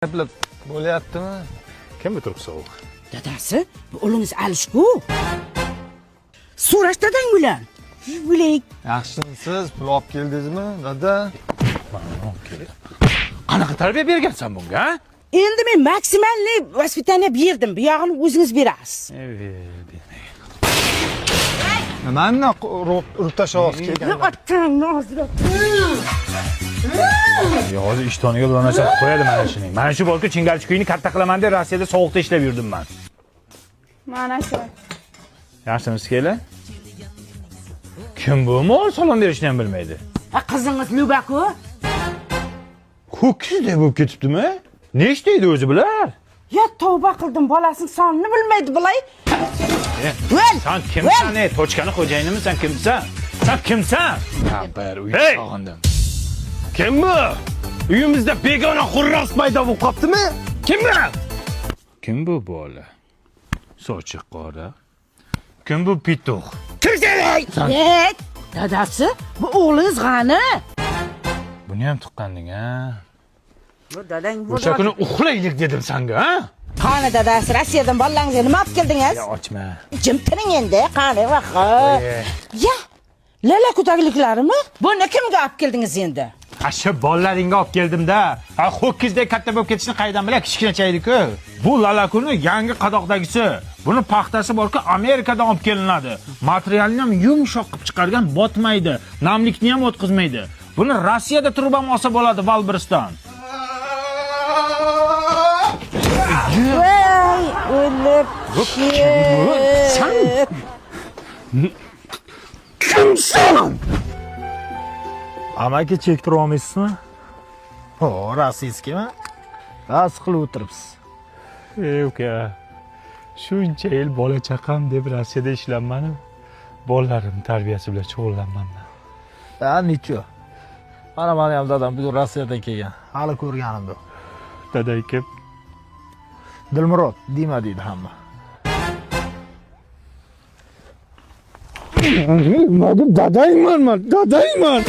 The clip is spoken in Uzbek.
Bo'lyaptimi? Kim bu turib sovuq? Dadasi, bu o'g'lingiz Alishku. So'rash dadang bilan. Bilik. Yaxshimisiz? Pul olib keldingizmi, dada? Qanaqa tarbiya bergansan bunga, ha? Endi men maksimalniy vaspitaniya berdim. Bu yog'ini o'zingiz berasiz. Nimani urib tashlab kelgan? Otangni hozir. Hozir ishtoniga donacha qilib qo'yadi mana shuni. Mana shu bolka Chingalchikuyni katta qilaman deb Rossiyada sovuqda ishlab yurdim men. Mana shu. Yaxshimisiz kela? Kim bu? Mol salom berishni ham bilmaydi. Ha, qizingiz Lubaku? Ko'kizdek bo'lib ketibdimi? Nechtaydi o'zi bular? Ya tavba qildim, bolasini sonini bilmaydi bilay. Vel! Sen kimsan? Tochkani xo'jayinimi? Sen kimsan? Sen kimsan? Bir uy Hey! sog'indim. Kim bu? Uyimizda begona xurras paydo bo'lib qoptimi? Kim bu? Kim bu bola? Sochi qora. Kim bu pituq? Hey! Dadasi, bu o'g'lingiz g'ani? Buni ham tuqqanding, ha? Bu dadang bu. O'sha kuni uxlaylik dedim senga, ha? Qani dadasi, Rossiyadan bolalaringizga nima olib keldingiz? Ya ochma. Jim tiring endi, qani vaqa. Ya, lala ko'tagliklarimi? Buni kimga olib keldingiz endi? Asha bolalaringga olib keldim-da. Ha, ho'kizdek katta bo'lib ketishni qaydan bilay, kichkinachaydi-ku. Bu lalakuni yangi qadoqdagisi. Buni paxtasi borku Amerikadan olib kelinadi. Materialni ham yumshoq qilib chiqargan, botmaydi, namlikni ham o'tkazmaydi. Buni Rossiyada turib ham olsa bo'ladi, Valbiriston. Voy, o'lib. Sen kimsan? Amaki chektira olmaysizmi? Ho, rossiyskimi? Bas qilib o'tiribsiz. Ey uka. Shuncha yil bola chaqam deb Rossiyada ishlanmanim. Bolalarim tarbiyasi bilan shug'ullanmanman. Ha, nicho. Mana meni ham dadam bugun Rossiyadan kelgan. Hali ko'rganim yo'q. Daday kim? Dilmurod, Dima deydi hamma. Dadayman men, dadayman.